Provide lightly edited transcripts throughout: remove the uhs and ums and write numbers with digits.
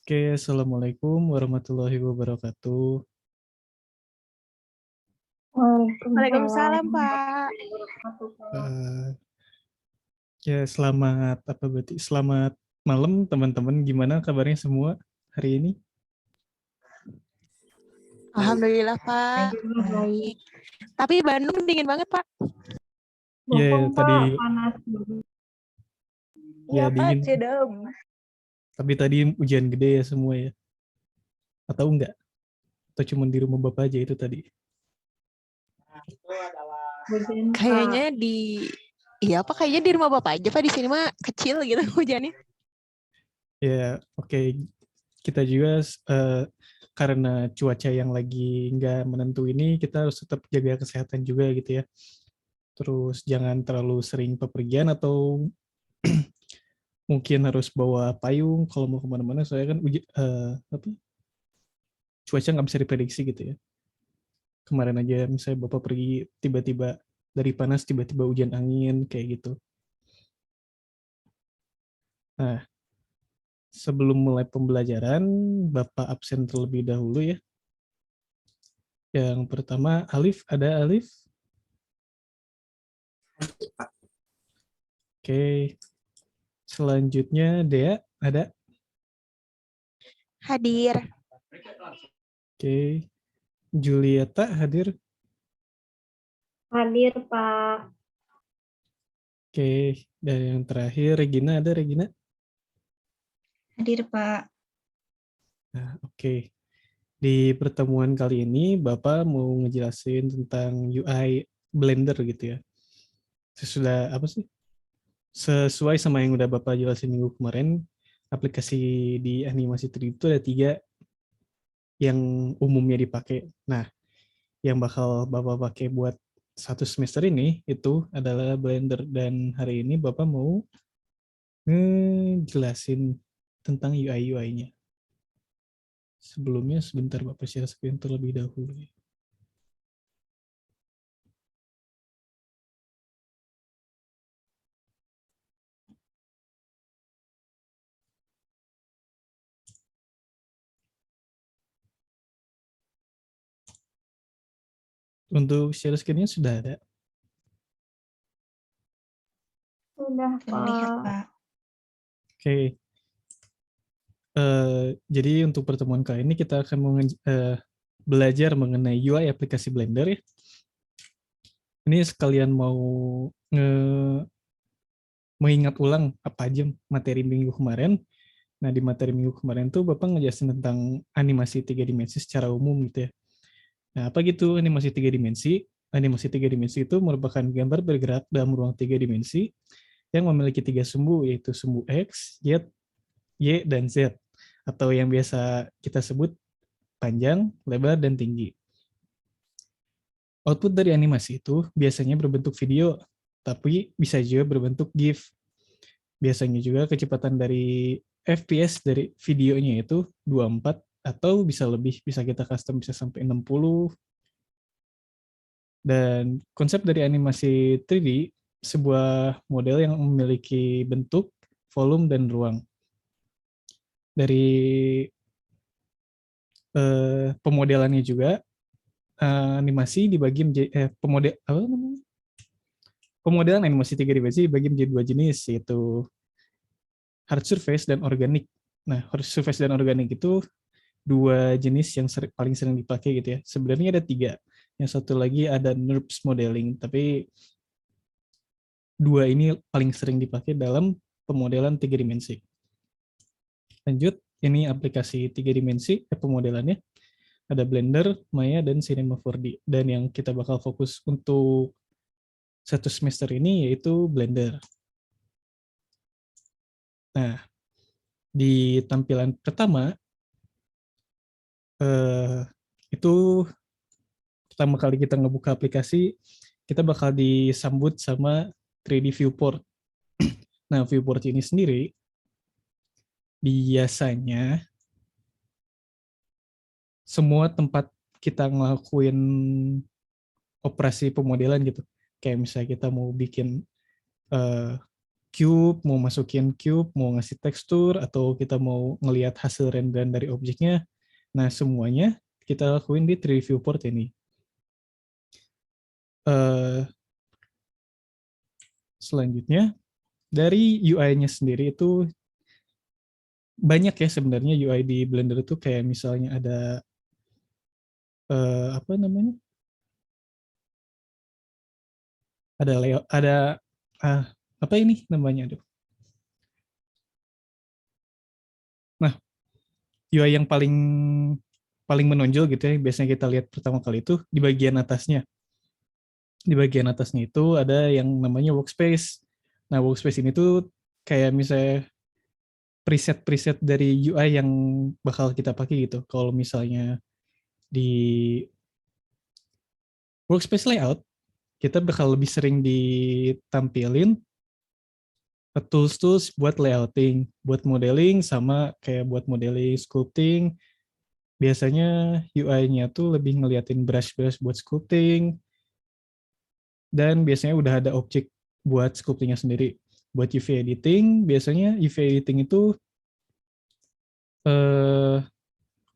Oke, Assalamualaikum warahmatullahi wabarakatuh. Waalaikumsalam, Pak. Eh, ya, selamat malam teman-teman. Gimana kabarnya semua hari ini? Alhamdulillah, Pak. Baik. Tapi Bandung dingin banget, Pak. Ya, tadi panas. ya Iya, Pak, dingin. cedem. Tapi tadi hujan gede ya semua ya. Atau enggak? Atau cuma di rumah Bapak aja itu tadi? Kayaknya kayaknya di rumah Bapak aja, Pak. Di sini mah kecil gitu hujannya. Ya, oke. Kita juga karena cuaca yang lagi nggak menentu ini, kita harus tetap jaga kesehatan juga gitu ya. Terus jangan terlalu sering bepergian atau mungkin harus bawa payung kalau mau kemana-mana. Soalnya kan cuaca nggak bisa diprediksi gitu ya. Kemarin aja misalnya Bapak pergi tiba-tiba dari panas tiba-tiba hujan angin kayak gitu. Nah, sebelum mulai pembelajaran, Bapak absen terlebih dahulu ya. Yang pertama, Alif, ada Alif? Oke. Selanjutnya, Dea, ada? Hadir. Oke. Julieta hadir? Hadir, Pak. Oke. Dan yang terakhir, Regina, ada Regina? Hadir, Pak. Nah, oke. Di pertemuan kali ini, Bapak mau ngejelasin tentang UI Blender gitu ya. Sesuai sama yang udah Bapak jelasin minggu kemarin, aplikasi di animasi 3D itu ada 3 yang umumnya dipakai. Nah, yang bakal Bapak pakai buat 1 semester ini itu adalah Blender. Dan hari ini Bapak mau ngejelasin tentang UI-UI-nya. Sebelumnya sebentar Bapak share screen terlebih dahulu. Untuk share screen-nya sudah ada. Sudah, Terlihat, Pak. Pak. Oke. Jadi untuk pertemuan kali ini kita akan belajar mengenai UI aplikasi Blender ya. Ini sekalian mau mengingat ulang apa aja materi minggu kemarin. Nah, di materi minggu kemarin tuh Bapak ngejelasin tentang animasi 3 dimensi secara umum gitu ya. Nah, apa gitu animasi 3 dimensi? Animasi 3 dimensi itu merupakan gambar bergerak dalam ruang 3 dimensi yang memiliki 3 sumbu, yaitu sumbu X, Y, dan Z. Atau yang biasa kita sebut panjang, lebar, dan tinggi. Output dari animasi itu biasanya berbentuk video, tapi bisa juga berbentuk GIF. Biasanya juga kecepatan dari FPS dari videonya itu 24 atau bisa lebih, bisa kita custom bisa sampai 60. Dan konsep dari animasi 3D, sebuah model yang memiliki bentuk, volume, dan ruang. Dari pemodelannya juga, animasi dibagi menjadi pemodelan animasi 3 dimensi dibagi menjadi 2 jenis, yaitu hard surface dan organik. Nah, hard surface dan organik itu 2 jenis yang paling sering dipakai gitu ya. Sebenarnya ada 3. Yang satu lagi ada NURBS modeling, tapi 2 ini paling sering dipakai dalam pemodelan 3 dimensi. Lanjut, ini aplikasi 3 dimensi pemodelannya. Ada Blender, Maya, dan Cinema 4D. Dan yang kita bakal fokus untuk 1 semester ini yaitu Blender. Nah, di tampilan pertama, itu pertama kali kita ngebuka aplikasi, kita bakal disambut sama 3D viewport. Nah, viewport ini sendiri biasanya semua tempat kita ngelakuin operasi pemodelan gitu. Kayak misalnya kita mau bikin cube, mau masukin cube, mau ngasih tekstur, atau kita mau ngelihat hasil renderan dari objeknya. Nah, semuanya kita lakuin di 3D viewport ini. Selanjutnya, dari UI-nya sendiri itu banyak ya sebenarnya UI di Blender itu, kayak misalnya ada apa namanya? Ada layout, ada apa ini namanya? Aduh. Nah, UI yang paling menonjol gitu ya, biasanya kita lihat pertama kali itu di bagian atasnya. Di bagian atasnya itu ada yang namanya workspace. Nah, workspace ini tuh kayak misalnya preset-preset dari UI yang bakal kita pakai gitu. Kalau misalnya di workspace layout, kita bakal lebih sering ditampilin tools-tools buat layouting, buat modeling, sama kayak buat modeling, sculpting. Biasanya UI-nya tuh lebih ngeliatin brush-brush buat sculpting, dan biasanya udah ada objek buat sculptingnya sendiri. Buat UV editing, biasanya UV editing itu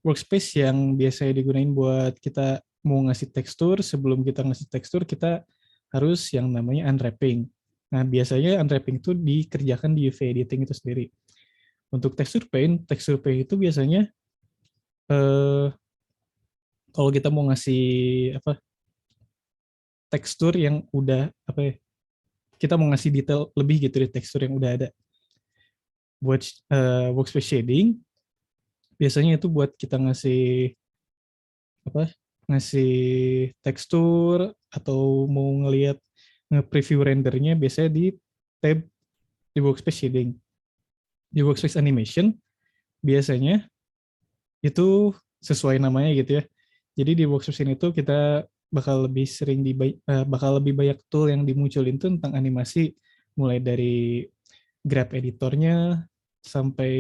workspace yang biasanya digunain buat kita mau ngasih tekstur. Sebelum kita ngasih tekstur, kita harus yang namanya unwrapping. Nah, biasanya unwrapping itu dikerjakan di UV editing itu sendiri. Untuk tekstur paint itu biasanya kalau kita mau ngasih apa tekstur yang udah apa ya, kita mau ngasih detail lebih gitu di tekstur yang udah ada. Buat workspace shading, biasanya itu buat kita ngasih apa? Ngasih tekstur atau mau ngelihat nge-preview rendernya, biasanya di tab di workspace shading. Di workspace animation biasanya itu sesuai namanya gitu ya. Jadi di workspace ini tuh kita bakal lebih sering bakal lebih banyak tool yang dimunculin tuh tentang animasi, mulai dari grab editornya sampai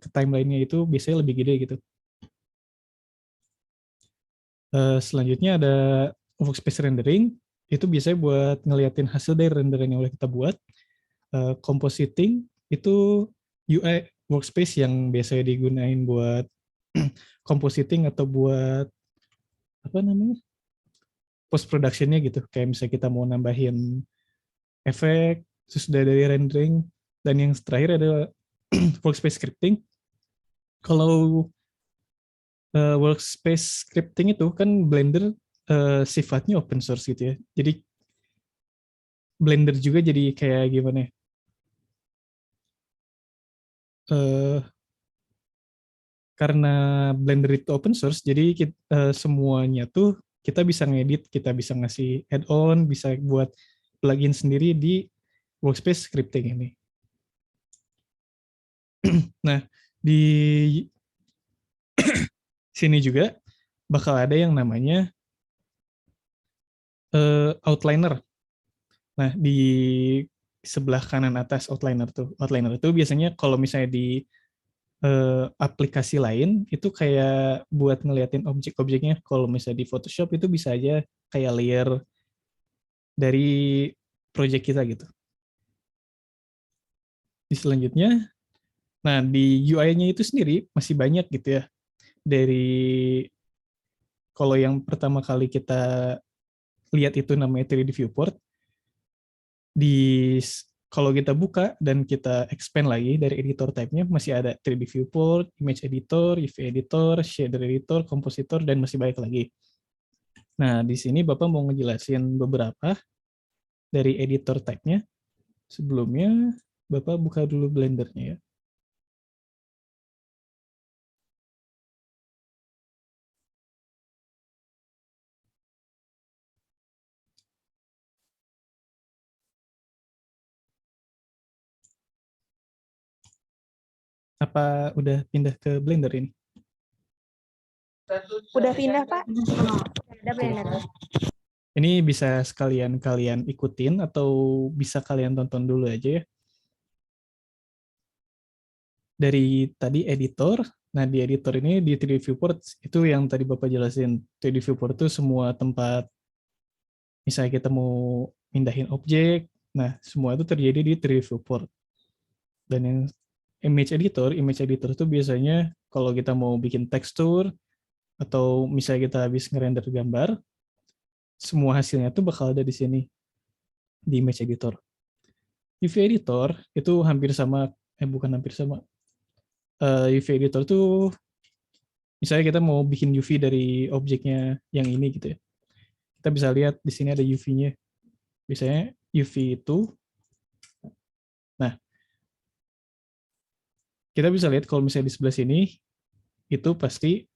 ke timeline-nya itu biasanya lebih gede gitu. Selanjutnya ada workspace rendering, itu biasanya buat ngeliatin hasil dari renderan yang udah kita buat. Compositing itu UI workspace yang biasanya digunain buat compositing atau buat apa namanya, post productionnya gitu. Kayak misalnya kita mau nambahin efek sesudah dari rendering. Dan yang terakhir ada workspace scripting. Kalau workspace scripting itu kan Blender sifatnya open source gitu ya. Jadi Blender juga jadi kayak gimana ya? Karena Blender itu open source, jadi semuanya tuh kita bisa ngedit, kita bisa ngasih add-on, bisa buat plugin sendiri di workspace scripting ini. Nah, di sini juga bakal ada yang namanya outliner. Nah, di sebelah kanan atas outliner tuh. Outliner itu biasanya kalau misalnya di aplikasi lain itu kayak buat ngeliatin objek-objeknya. Kalau misalnya di Photoshop itu bisa aja kayak layer dari project kita gitu. Di selanjutnya, nah di UI-nya itu sendiri masih banyak gitu ya. Dari kalau yang pertama kali kita lihat itu namanya 3D viewport, di kalau kita buka dan kita expand lagi dari editor type-nya, masih ada 3D viewport, image editor, UV editor, shader editor, compositor, dan masih banyak lagi. Nah, di sini Bapak mau ngejelasin beberapa dari editor type-nya. Sebelumnya, Bapak buka dulu Blender-nya ya. Apa udah pindah ke Blender ini? Udah pindah, Pak? Ada Blender. Ini bisa sekalian kalian ikutin atau bisa kalian tonton dulu aja ya. Dari tadi editor, nah di editor ini di 3D viewport itu yang tadi Bapak jelasin. 3D viewport itu semua tempat, misalnya kita mau mindahin objek, Nah, semua itu terjadi di 3D viewport. Dan yang image editor itu biasanya kalau kita mau bikin tekstur atau misalnya kita habis ngerender gambar, semua hasilnya tuh bakal ada di sini di image editor. UV editor itu hampir sama, bukan hampir sama. UV editor tuh misalnya kita mau bikin UV dari objeknya yang ini gitu ya. Kita bisa lihat di sini ada UV-nya. Biasanya UV itu, nah kita bisa lihat kalau misalnya di sebelah sini itu pasti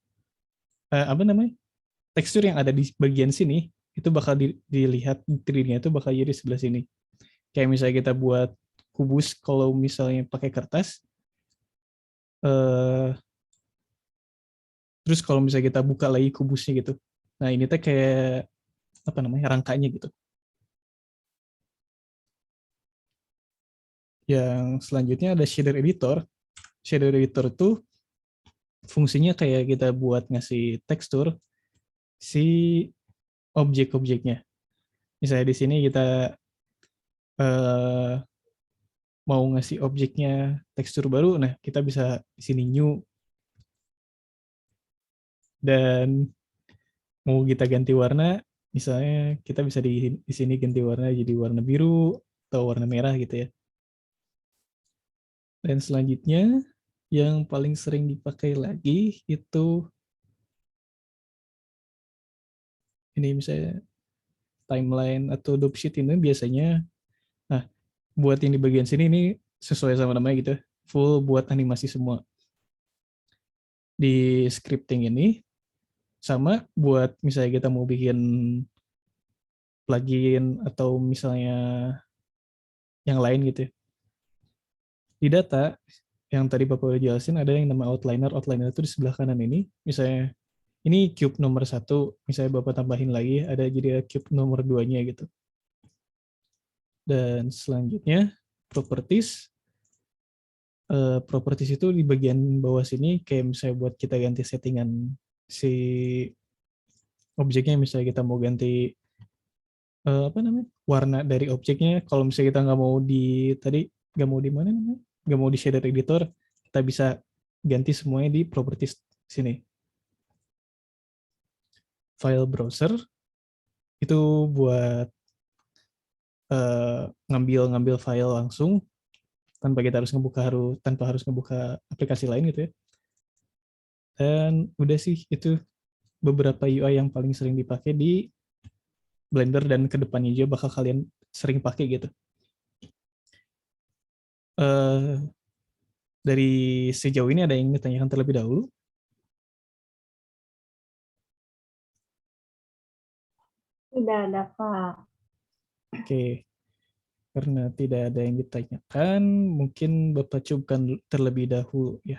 apa namanya, tekstur yang ada di bagian sini itu bakal dilihat 3D-nya itu bakal jadi di sebelah sini. Kayak misalnya kita buat kubus, kalau misalnya pakai kertas, terus kalau misalnya kita buka lagi kubusnya gitu, nah ini teh kayak apa namanya, rangkanya gitu. Yang selanjutnya ada shader editor. Shader editor tuh fungsinya kayak kita buat ngasih tekstur si objek-objeknya. Misalnya di sini kita eh, mau ngasih objeknya tekstur baru, nah kita bisa di sini new, dan mau kita ganti warna, misalnya kita bisa di sini ganti warna jadi warna biru atau warna merah gitu ya. Dan selanjutnya yang paling sering dipakai lagi itu ini, misalnya timeline atau dope sheet ini biasanya, nah buat yang di bagian sini ini sesuai sama namanya gitu, full buat animasi semua. Di scripting ini sama buat misalnya kita mau bikin plugin atau misalnya yang lain gitu ya. Di data yang tadi Bapak udah jelasin ada yang nama outliner. Outliner itu di sebelah kanan ini. Misalnya ini cube nomor 1, misalnya Bapak tambahin lagi ada jadi cube nomor 2-nya gitu. Dan selanjutnya properties. Properties itu di bagian bawah sini kayak misalnya buat kita ganti settingan si objeknya, misalnya kita mau ganti apa namanya, warna dari objeknya. Kalau misalnya kita nggak mau di tadi, nggak mau di mana namanya, nggak mau di shader editor, kita bisa ganti semuanya di properties sini. File browser itu buat ngambil file langsung tanpa kita harus ngebuka aplikasi lain gitu ya. Dan udah sih, itu beberapa UI yang paling sering dipakai di Blender dan kedepannya juga bakal kalian sering pakai gitu. Uh, dari sejauh ini ada yang ditanyakan terlebih dahulu? Tidak ada, Pak. Oke, karena tidak ada yang ditanyakan, mungkin Bapak cukupkan terlebih dahulu ya.